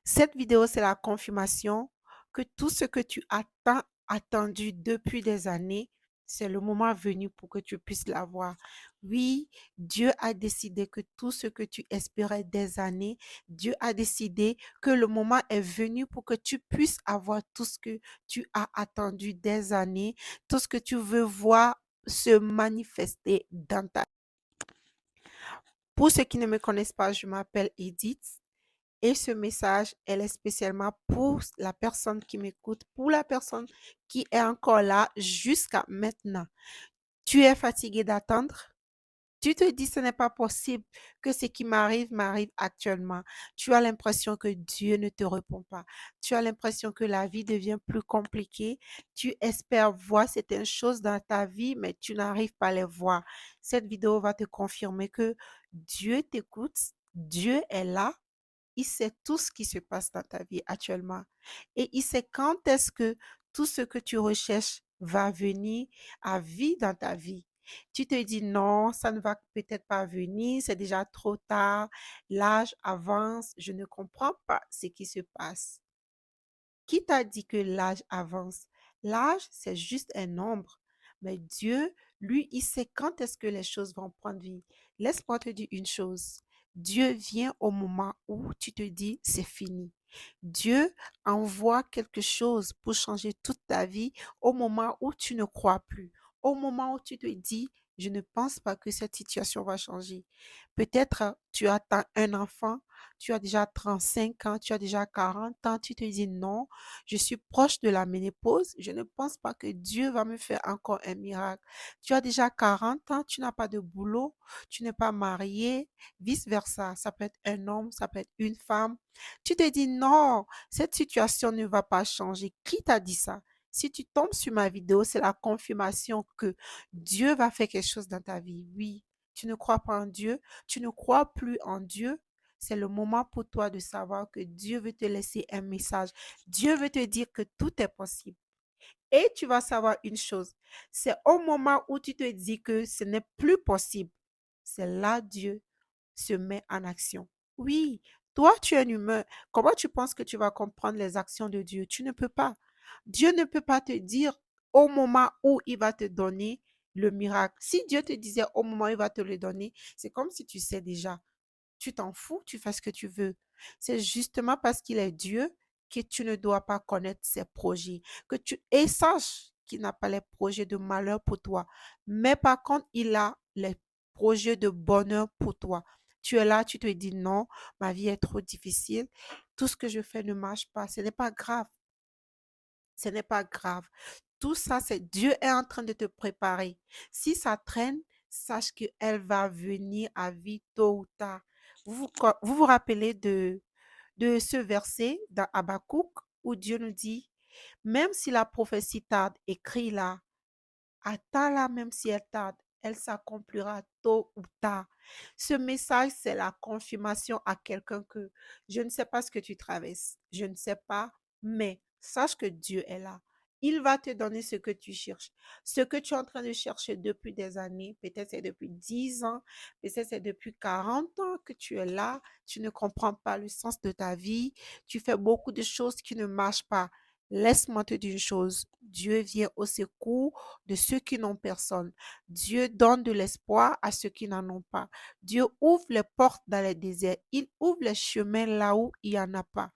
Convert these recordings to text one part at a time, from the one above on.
Cette vidéo, c'est la confirmation que tout ce que tu as tant attendu depuis des années, c'est le moment venu pour que tu puisses l'avoir. Oui, Dieu a décidé que tout ce que tu espérais des années, Dieu a décidé que le moment est venu pour que tu puisses avoir tout ce que tu as attendu des années, tout ce que tu veux voir se manifester dans ta. Pour ceux qui ne me connaissent pas, je m'appelle Edith. Et ce message, elle est spécialement pour la personne qui m'écoute, pour la personne qui est encore là jusqu'à maintenant. Tu es fatigué d'attendre? Tu te dis, ce n'est pas possible que ce qui m'arrive actuellement. Tu as l'impression que Dieu ne te répond pas. Tu as l'impression que la vie devient plus compliquée. Tu espères voir certaines choses dans ta vie, mais tu n'arrives pas à les voir. Cette vidéo va te confirmer que Dieu t'écoute, Dieu est là, il sait tout ce qui se passe dans ta vie actuellement. Et il sait quand est-ce que tout ce que tu recherches va venir à vie dans ta vie. Tu te dis non, ça ne va peut-être pas venir, c'est déjà trop tard, l'âge avance, je ne comprends pas ce qui se passe. Qui t'a dit que l'âge avance? L'âge, c'est juste un nombre. Mais Dieu, lui, il sait quand est-ce que les choses vont prendre vie. Laisse-moi te dire une chose. Dieu vient au moment où tu te dis, c'est fini. Dieu envoie quelque chose pour changer toute ta vie au moment où tu ne crois plus. Au moment où tu te dis, je ne pense pas que cette situation va changer. Peut-être tu attends un enfant, tu as déjà 35 ans, tu as déjà 40 ans, tu te dis non, je suis proche de la ménopause, je ne pense pas que Dieu va me faire encore un miracle. Tu as déjà 40 ans, tu n'as pas de boulot, tu n'es pas marié, vice-versa. Ça peut être un homme, ça peut être une femme. Tu te dis non, cette situation ne va pas changer. Qui t'a dit ça? Si tu tombes sur ma vidéo, c'est la confirmation que Dieu va faire quelque chose dans ta vie. Oui, tu ne crois pas en Dieu, tu ne crois plus en Dieu. C'est le moment pour toi de savoir que Dieu veut te laisser un message. Dieu veut te dire que tout est possible. Et tu vas savoir une chose, c'est au moment où tu te dis que ce n'est plus possible, c'est là Dieu se met en action. Oui, toi, tu es un humain. Comment tu penses que tu vas comprendre les actions de Dieu? Tu ne peux pas. Dieu ne peut pas te dire au moment où il va te donner le miracle. Si Dieu te disait au moment où il va te le donner, c'est comme si tu sais déjà. Tu t'en fous, tu fais ce que tu veux. C'est justement parce qu'il est Dieu que tu ne dois pas connaître ses projets. Et sache qu'il n'a pas les projets de malheur pour toi. Mais par contre, il a les projets de bonheur pour toi. Tu es là, tu te dis non, ma vie est trop difficile. Tout ce que je fais ne marche pas. Ce n'est pas grave. Ce n'est pas grave. Tout ça, c'est Dieu est en train de te préparer. Si ça traîne, sache qu'elle va venir à vie tôt ou tard. Vous rappelez de ce verset dans Habakkuk où Dieu nous dit, même si la prophétie tarde, écris-la, attends-la même si elle tarde, elle s'accomplira tôt ou tard. Ce message, c'est la confirmation à quelqu'un que je ne sais pas ce que tu traverses, je ne sais pas, mais sache que Dieu est là. Il va te donner ce que tu cherches. Ce que tu es en train de chercher depuis des années, peut-être c'est depuis 10 ans, peut-être c'est depuis 40 ans que tu es là, tu ne comprends pas le sens de ta vie, tu fais beaucoup de choses qui ne marchent pas. Laisse-moi te dire une chose, Dieu vient au secours de ceux qui n'ont personne. Dieu donne de l'espoir à ceux qui n'en ont pas. Dieu ouvre les portes dans les déserts. Il ouvre les chemins là où il n'y en a pas.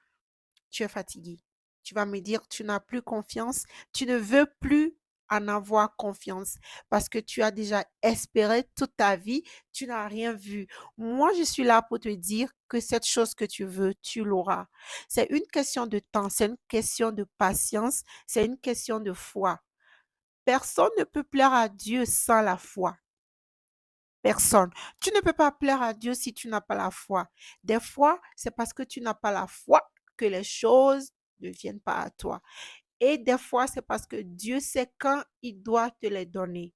Tu es fatigué. Tu vas me dire, tu n'as plus confiance. Tu ne veux plus en avoir confiance parce que tu as déjà espéré toute ta vie, tu n'as rien vu. Moi, je suis là pour te dire que cette chose que tu veux, tu l'auras. C'est une question de temps, c'est une question de patience, c'est une question de foi. Personne ne peut plaire à Dieu sans la foi. Personne. Tu ne peux pas plaire à Dieu si tu n'as pas la foi. Des fois, c'est parce que tu n'as pas la foi que les choses ne viennent pas à toi. Et des fois, c'est parce que Dieu sait quand il doit te les donner.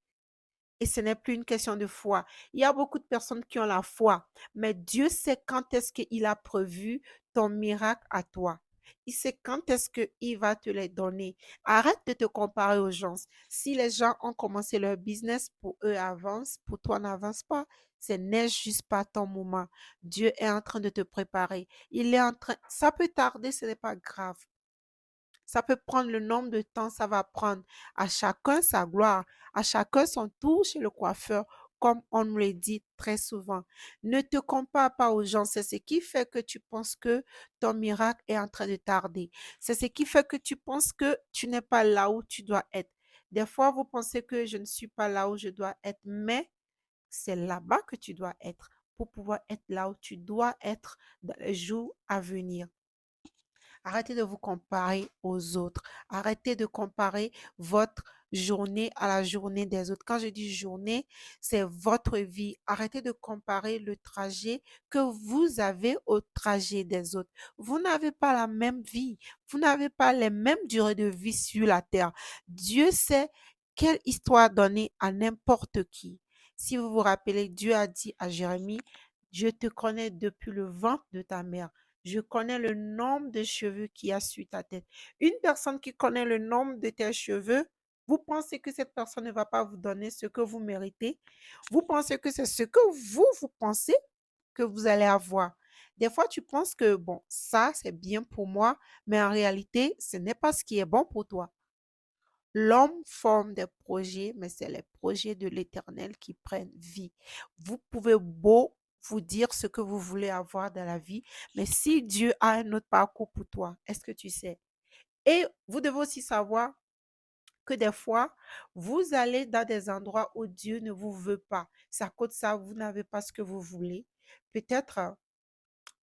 Et ce n'est plus une question de foi. Il y a beaucoup de personnes qui ont la foi, mais Dieu sait quand est-ce qu'il a prévu ton miracle à toi. Il sait quand est-ce qu'il va te les donner. Arrête de te comparer aux gens. Si les gens ont commencé leur business, pour eux avance, pour toi n'avance pas. Ce n'est juste pas ton moment. Dieu est en train de te préparer. Il est en train, ça peut tarder, ce n'est pas grave. Ça peut prendre le nombre de temps, ça va prendre. À chacun sa gloire, à chacun son tour chez le coiffeur, comme on nous le dit très souvent. Ne te compare pas aux gens, c'est ce qui fait que tu penses que ton miracle est en train de tarder. C'est ce qui fait que tu penses que tu n'es pas là où tu dois être. Des fois, vous pensez que je ne suis pas là où je dois être, mais c'est là-bas que tu dois être pour pouvoir être là où tu dois être dans les jours à venir. Arrêtez de vous comparer aux autres. Arrêtez de comparer votre journée à la journée des autres. Quand je dis journée, c'est votre vie. Arrêtez de comparer le trajet que vous avez au trajet des autres. Vous n'avez pas la même vie. Vous n'avez pas les mêmes durées de vie sur la terre. Dieu sait quelle histoire donner à n'importe qui. Si vous vous rappelez, Dieu a dit à Jérémie, je te connais depuis le ventre de ta mère. Je connais le nombre de cheveux qu'il y a sur ta tête. Une personne qui connaît le nombre de tes cheveux, vous pensez que cette personne ne va pas vous donner ce que vous méritez? Vous pensez que c'est ce que vous pensez que vous allez avoir? Des fois, tu penses que, bon, ça, c'est bien pour moi, mais en réalité, ce n'est pas ce qui est bon pour toi. L'homme forme des projets, mais c'est les projets de l'Éternel qui prennent vie. Vous pouvez beau vous dire ce que vous voulez avoir dans la vie, mais si Dieu a un autre parcours pour toi, est-ce que tu sais? Et vous devez aussi savoir que des fois, vous allez dans des endroits où Dieu ne vous veut pas. C'est à cause de ça, vous n'avez pas ce que vous voulez. Peut-être,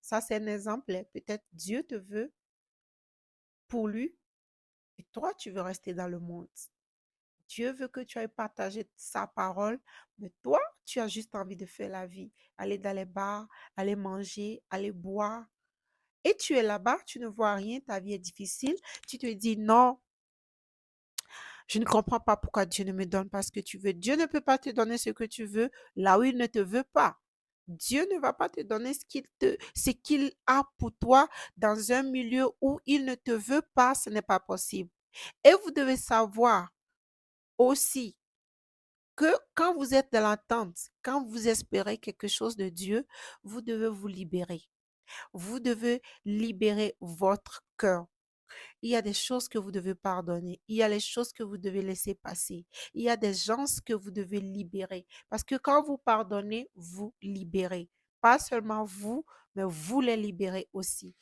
ça c'est un exemple, hein, peut-être Dieu te veut pour lui et toi, tu veux rester dans le monde. Dieu veut que tu ailles partager sa parole, mais toi, tu as juste envie de faire la vie, aller dans les bars, aller manger, aller boire. Et tu es là-bas, tu ne vois rien, ta vie est difficile. Tu te dis non, je ne comprends pas pourquoi Dieu ne me donne pas ce que tu veux. Dieu ne peut pas te donner ce que tu veux là où il ne te veut pas. Dieu ne va pas te donner ce qu'il a pour toi dans un milieu où il ne te veut pas, ce n'est pas possible. Et vous devez savoir aussi que quand vous êtes dans l'attente, quand vous espérez quelque chose de Dieu, vous devez vous libérer. Vous devez libérer votre cœur. Il y a des choses que vous devez pardonner. Il y a les choses que vous devez laisser passer. Il y a des gens que vous devez libérer. Parce que quand vous pardonnez, vous libérez. Pas seulement vous, mais vous les libérez aussi.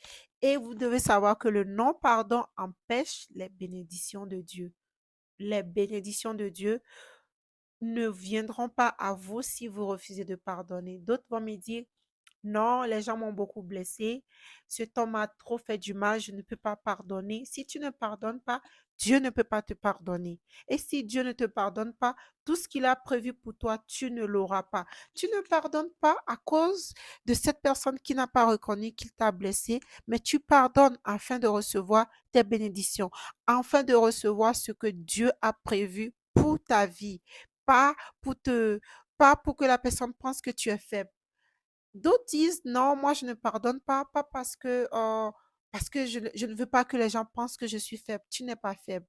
Et vous devez savoir que le non-pardon empêche les bénédictions de Dieu. Les bénédictions de Dieu ne viendront pas à vous si vous refusez de pardonner. D'autres vont me dire, non, les gens m'ont beaucoup blessé. Cet homme m'a trop fait du mal, je ne peux pas pardonner. Si tu ne pardonnes pas, Dieu ne peut pas te pardonner. Et si Dieu ne te pardonne pas, tout ce qu'il a prévu pour toi, tu ne l'auras pas. Tu ne pardonnes pas à cause de cette personne qui n'a pas reconnu qu'il t'a blessé, mais tu pardonnes afin de recevoir tes bénédictions, afin de recevoir ce que Dieu a prévu pour ta vie, pas pour te, pas pour que la personne pense que tu es faible. D'autres disent non, moi je ne pardonne pas, pas parce que je ne veux pas que les gens pensent que je suis faible. Tu n'es pas faible.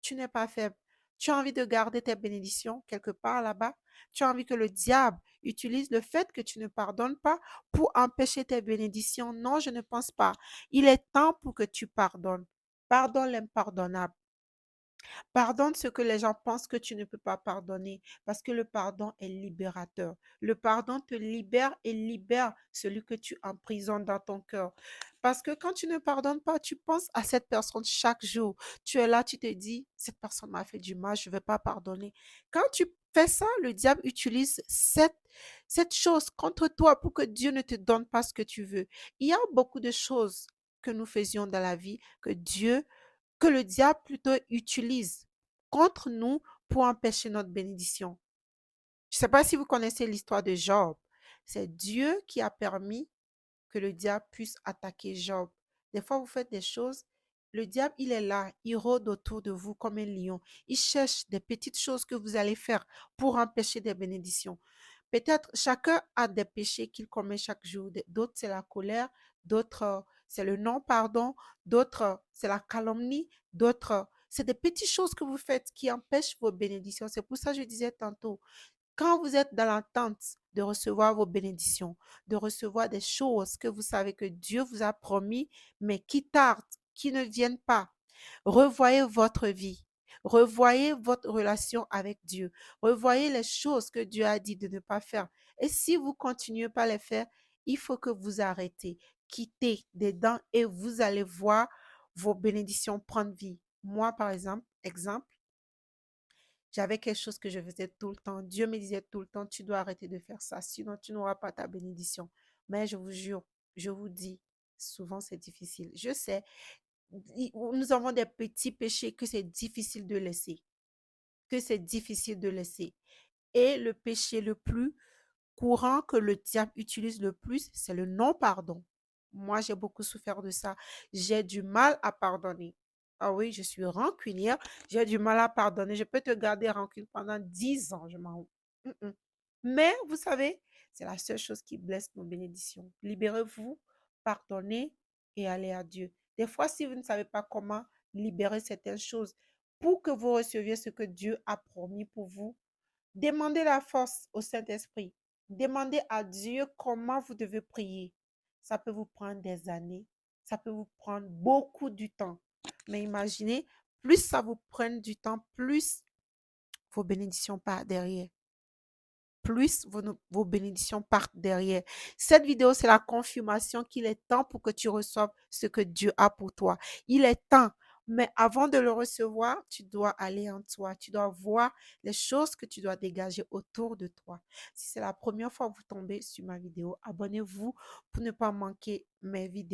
Tu n'es pas faible. Tu as envie de garder tes bénédictions quelque part là-bas. Tu as envie que le diable utilise le fait que tu ne pardonnes pas pour empêcher tes bénédictions. Non, je ne pense pas. Il est temps pour que tu pardonnes. Pardonne l'impardonnable. Pardonne ce que les gens pensent que tu ne peux pas pardonner, parce que le pardon est libérateur. Le pardon te libère et libère celui que tu emprisonnes dans ton cœur. Parce que quand tu ne pardonnes pas, tu penses à cette personne chaque jour. Tu es là, tu te dis, cette personne m'a fait du mal, je ne vais pas pardonner. Quand tu fais ça, le diable utilise cette chose contre toi pour que Dieu ne te donne pas ce que tu veux. Il y a beaucoup de choses que nous faisions dans la vie que le diable plutôt utilise contre nous pour empêcher notre bénédiction. Je ne sais pas si vous connaissez l'histoire de Job. C'est Dieu qui a permis que le diable puisse attaquer Job. Des fois, vous faites des choses, le diable, il est là, il rôde autour de vous comme un lion. Il cherche des petites choses que vous allez faire pour empêcher des bénédictions. Peut-être chacun a des péchés qu'il commet chaque jour. D'autres, c'est la colère, d'autres, c'est le non-pardon, d'autres, c'est la calomnie, d'autres, c'est des petites choses que vous faites qui empêchent vos bénédictions. C'est pour ça que je disais tantôt, Quand vous êtes dans l'attente de recevoir vos bénédictions, de recevoir des choses que vous savez que Dieu vous a promis, mais qui tardent, qui ne viennent pas, revoyez votre vie. Revoyez votre relation avec Dieu. Revoyez les choses que Dieu a dit de ne pas faire. Et si vous continuez pas à les faire, il faut que vous arrêtez, quittez des dents et vous allez voir vos bénédictions prendre vie. Moi, par exemple, j'avais quelque chose que je faisais tout le temps. Dieu me disait tout le temps, tu dois arrêter de faire ça, sinon tu n'auras pas ta bénédiction. Mais je vous jure, je vous dis, souvent c'est difficile. Je sais, nous avons des petits péchés que c'est difficile de laisser, que c'est difficile de laisser. Et le péché le plus courant que le diable utilise le plus, c'est le non-pardon. Moi, j'ai beaucoup souffert de ça. J'ai du mal à pardonner. Ah oui, je suis rancunière. J'ai du mal à pardonner. Je peux te garder rancune pendant 10 ans. Je m'en... Mais, vous savez, c'est la seule chose qui blesse nos bénédictions. Libérez-vous, pardonnez et allez à Dieu. Des fois, si vous ne savez pas comment libérer certaines choses pour que vous receviez ce que Dieu a promis pour vous, demandez la force au Saint-Esprit. Demandez à Dieu comment vous devez prier. Ça peut vous prendre des années. Ça peut vous prendre beaucoup du temps. Mais imaginez, plus ça vous prend du temps, plus vos bénédictions partent derrière. Plus vos bénédictions partent derrière. Cette vidéo, c'est la confirmation qu'il est temps pour que tu reçoives ce que Dieu a pour toi. Il est temps. Mais avant de le recevoir, tu dois aller en toi. Tu dois voir les choses que tu dois dégager autour de toi. Si c'est la première fois que vous tombez sur ma vidéo, abonnez-vous pour ne pas manquer mes vidéos.